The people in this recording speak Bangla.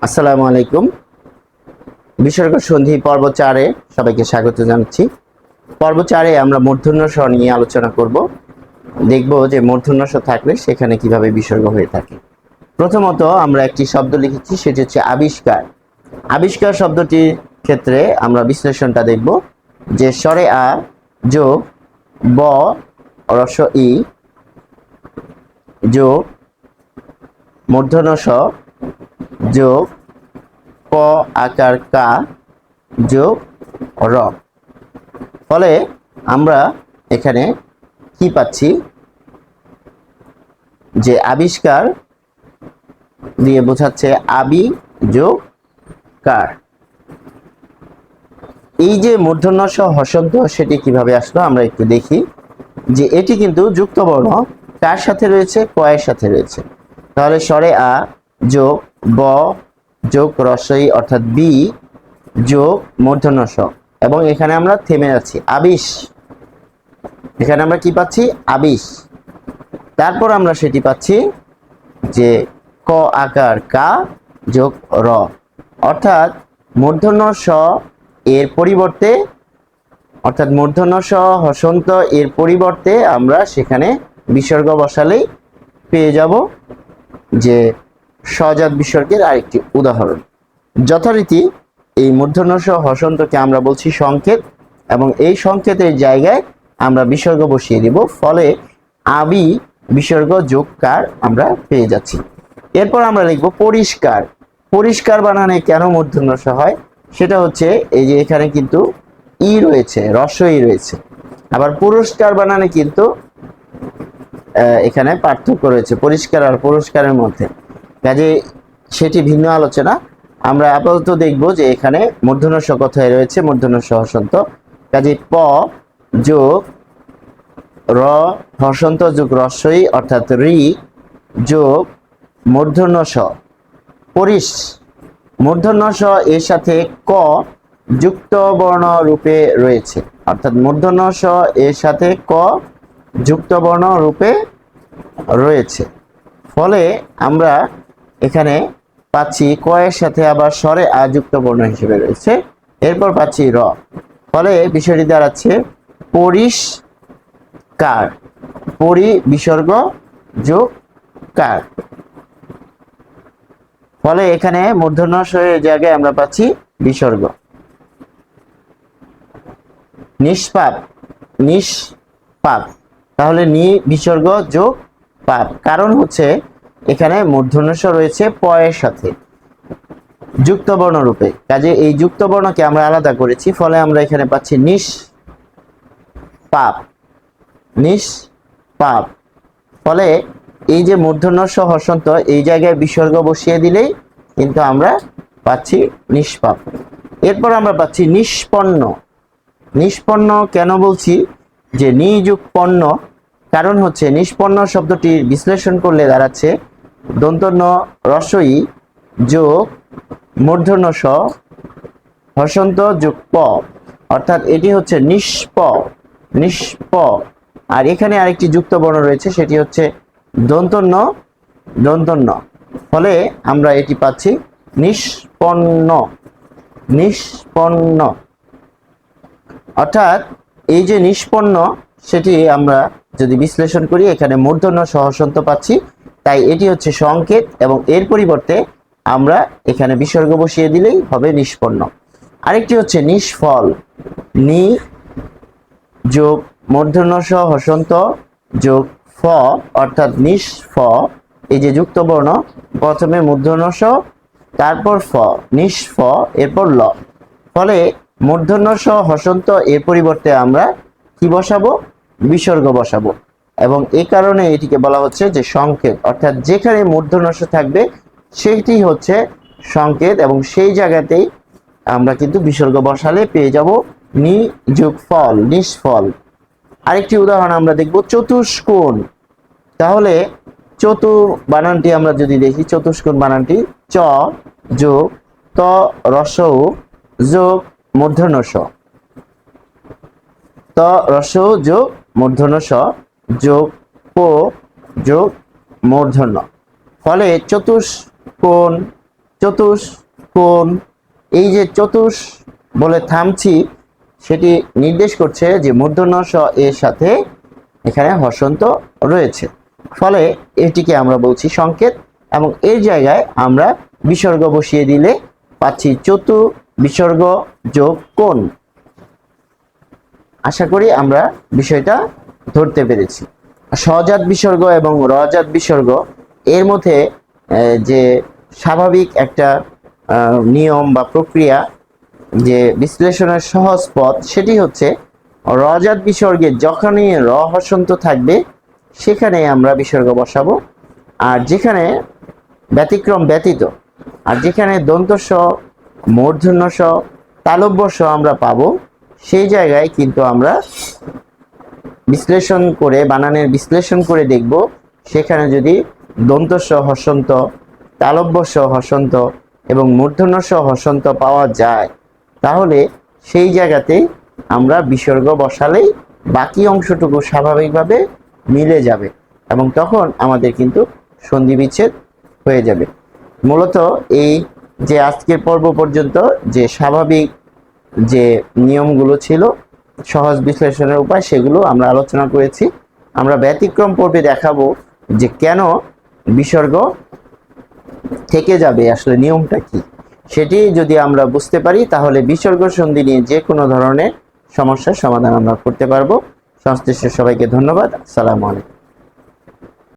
আসসালামু আলাইকুম। বিসর্গ সন্ধি পর্ব 4-এ সবাইকে স্বাগত জানাচ্ছি। পর্ব 4-এ আমরা মূর্ধন্য ষ নিয়ে আলোচনা করব। দেখব যে মূর্ধন্য ষ থাকলে সেখানে কিভাবে বিসর্গ হয়ে থাকে। প্রথমত আমরা একটি শব্দ লিখেছি, সেটি হচ্ছে আবিষ্কার। আবিষ্কার শব্দটির ক্ষেত্রে আমরা বিশ্লেষণটা দেখব যে স্বরে আ যোগ ব রস্ব ই যোগ মূর্ধন্য ষ যোগ ক আকার কা যোগ র। ফলে আমরা এখানে কি পাচ্ছি যে আবিষ্কার দিয়ে বোঝাচ্ছে আবি যোগ কার। এই যে মূর্ধন্য ষ হসন্ত সেটি কিভাবে আসলো আমরা একটু দেখি যে এটি কিন্তু যুক্ত বর্ণ কার সাথে রয়েছে, ক এর সাথে রয়েছে। তাহলে স্বরে আ যোগ ব যোগ রস্বই অর্থাৎ বি যোগ মূর্ধন্য ষ, এবং এখানে আমরা থেমে যাচ্ছি আবিষ। এখানে আমরা কি পাচ্ছি? আবিষ। তারপর আমরা সেটি পাচ্ছি যে ক আকার কা যোগ র, অর্থাৎ মূর্ধন্য ষ এর পরিবর্তে, অর্থাৎ মূর্ধন্য ষ হসন্ত এর পরিবর্তে আমরা সেখানে বিসর্গ বসালেই পেয়ে যাব যে সজাত বিসর্গের আরেকটি উদাহরণ। যথারীতি এই মূর্ধন্য ষ হসন্তকে আমরা বলছি সংকেত, এবং এই সংকেতের জায়গায় আমরা বিসর্গ বসিয়ে দিব, ফলে আবি বিসর্গ যোগ কার আমরা পেয়ে যাচ্ছি। এরপর আমরা লিখব পরিষ্কার। পরিষ্কার বানানে কেন মূর্ধন্য ষ হয় সেটা হচ্ছে এই যে এখানে কিন্তু ই রয়েছে, রস্ব ই রয়েছে। আবার পুরস্কার বানানে কিন্তু এখানে পার্থক্য রয়েছে পরিষ্কার আর পুরস্কারের মধ্যে, কাজে সেটি ভিন্ন আলোচনা। আমরা আপাতত দেখব যে এখানে মূর্ধন্য ষ কোথায় রয়েছে, মূর্ধন্য ষ হসন্ত, কাজে প যোগ র হসন্ত যোগ রস্বই অর্থাৎ রি যোগ মূর্ধন্য ষ পরিস। মূর্ধন্য ষ এর সাথে ক যুক্ত বর্ণ রূপে রয়েছে, অর্থাৎ মূর্ধন্য ষ এর সাথে ক যুক্ত বর্ণ রূপে রয়েছে। ফলে আমরা এখানে পাচ্ছি ক এর সাথে আবার স্বরে আ যুক্ত বর্ণ হিসেবে রয়েছে, এরপর পাচ্ছি র। ফলে বিষয়টি দাঁড়াচ্ছে পরিষ্কার, পরি বিসর্গ যোগ কার। ফলে এখানে মূর্ধন্য ষ এর জায়গায় আমরা পাচ্ছি বিসর্গ। নিষ্পাপ, নিষ্পাপ, তাহলে নি বিসর্গ যোগ পাপ, কারণ হচ্ছে এখানে মূর্ধন্য ষ রয়েছে প এর সাথে যুক্ত বর্ণ রূপে, কাজে এই যুক্ত বর্ণকে আমরা আলাদা করেছি, ফলে আমরা এখানে পাচ্ছি নিষ্পাপ, নিষ্পাপ। ফলে এই যে মূর্ধন্য ষ হসন্ত এই জায়গায় বিসর্গ বসিয়ে দিলেই কিন্তু আমরা পাচ্ছি নিষ্পাপ। এরপর আমরা পাচ্ছি নিষ্পন্ন। নিষ্পন্ন কেন বলছি যে নিযুগ পণ্য, কারণ হচ্ছে নিষ্পন্ন শব্দটির বিশ্লেষণ করলে দাঁড়াচ্ছে দন্তন্য রস্বই যোগ মূর্ধন্য ষ হসন্ত যোগ প, অর্থাৎ এটি হচ্ছে নিষ্প, নিষ্প। আর এখানে আরেকটি যুক্ত বর্ণ রয়েছে, সেটি হচ্ছে দন্তন্য, দন্তন্য। ফলে আমরা এটি পাচ্ছি নিষ্পন্ন, নিষ্পন্ন। অর্থাৎ এই যে নিষ্পন্ন সেটি আমরা যদি বিশ্লেষণ করি এখানে মূর্ধন্য ষ হসন্ত পাচ্ছি, তাই এটি হচ্ছে সংকেত, এবং এর পরিবর্তে আমরা এখানে বিসর্গ বসিয়ে দিলেই হবে নিষ্পন্ন। আরেকটি হচ্ছে নিষ্ফল, নি যোগ মূর্ধন্য ষ হসন্ত যোগ ফ, অর্থাৎ নিষ্ফ। এই যে যুক্ত বর্ণ, প্রথমে মূর্ধন্য ষ তারপর ফ, নিষ্ফ, এরপর ল। ফলে মূর্ধন্য ষ হসন্ত এর পরিবর্তে আমরা কি বসাবো? বিসর্গ বসাবো, এবং এই কারণে এটিকে বলা হচ্ছে যে সংকেত, অর্থাৎ যেখানে মূর্ধন্য ষ থাকবে সেটি হচ্ছে সংকেত, এবং সেই জায়গাতেই আমরা কিন্তু বিসর্গ বসালে পেয়ে যাব নি যোগ ফল, নিষ্ফল। আরেকটি উদাহরণ আমরা দেখব চতুষ্কোণ। তাহলে চতু বানানটি আমরা যদি দেখি, চতুষ্কোণ বানানটি চ যোগ ত রস্বউ যোগ মূর্ধন্য ষ, ত রস্বউ যোগ মূর্ধন্য ষ যোগ প যোগ মূর্ধন্য। ফলে চতুষ্কোণ, চতুষ্কোণ, এই যে চতুষ বলে থামছি সেটি নির্দেশ করছে যে মূর্ধন্য স এর সাথে এখানে হসন্ত রয়েছে, ফলে এটিকে আমরা বলছি সংকেত, এবং এর জায়গায় আমরা বিসর্গ বসিয়ে দিলে পাচ্ছি চতু বিসর্গ যোগ কোণ। আশা করি আমরা বিষয়টা ধরতে পেরেছি। সজাত বিসর্গ এবং রজাত বিসর্গ এর মধ্যে যে স্বাভাবিক একটা নিয়ম বা প্রক্রিয়া, যে বিশ্লেষণের সহজ পথ, সেটি হচ্ছে রজাত বিসর্গে যখনই র হসন্ত থাকবে সেখানে আমরা বিসর্গ বসাবো, আর যেখানে ব্যতিক্রম ব্যতীত, আর যেখানে দন্ত স, মূর্ধন্য স, তালব্য স আমরা পাবো সেই জায়গায় কিন্তু আমরা বিশ্লেষণ করে, বানানের বিশ্লেষণ করে দেখব সেখানে যদি দন্ত স হসন্ত, তালব্য স হসন্ত এবং মূর্ধন্য স হসন্ত পাওয়া যায়, তাহলে সেই জায়গাতে আমরা বিসর্গ বসালেই বাকি অংশটুকু স্বাভাবিকভাবে মিলে যাবে এবং তখন আমাদের কিন্তু সন্ধি বিচ্ছেদ হয়ে যাবে। মূলত এই যে আজকের পর্ব পর্যন্ত যে স্বাভাবিক যে নিয়মগুলো ছিল, সহজ বিশ্লেষণের উপায়, সেগুলো আমরা আলোচনা করেছি। আমরা ব্যতিক্রম পর্বে দেখাবো যে কেন বিসর্গ থেকে যাবে, আসলে নিয়মটা কি, সেটি যদি আমরা বুঝতে পারি তাহলে বিসর্গ সন্ধি নিয়ে যে কোনো ধরনের সমস্যার সমাধান আমরা করতে পারবো। সংশ্লিষ্ট সবাইকে ধন্যবাদ। আসসালামু আলাইকুম।